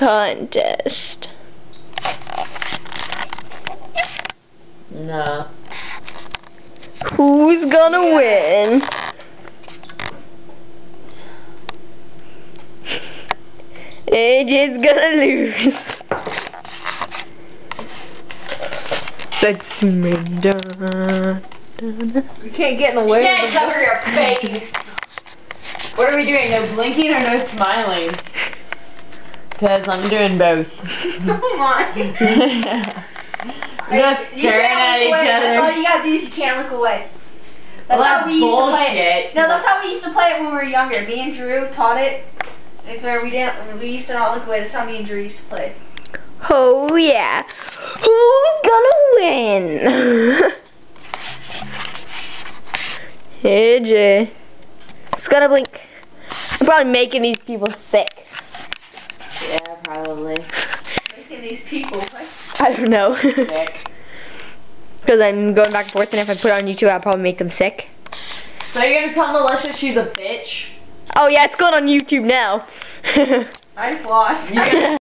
contest. No. Who's gonna win? AJ's gonna lose. Let's make done. You can't get in the way. You can't cover your face. What are we doing? No blinking or no smiling? Because I'm doing both. Oh my. Just staring at each That's all other. you gotta do is you can't look away. That's Well, how we used to play it. bullshit. No, that's how we used to play it when we were younger. Me and Drew taught it. It's where we used to not look away. That's how me and Drew used to play. Oh yeah. Who's gonna win? AJ. It's gonna blink. I'm probably making these people sick. Yeah, probably. Making these people. What? I don't know. Sick. Because I'm going back and forth, and if I put it on YouTube, I'll probably make them sick. So you're gonna tell Melissa she's a bitch? Oh yeah, it's going on YouTube now. I just lost. You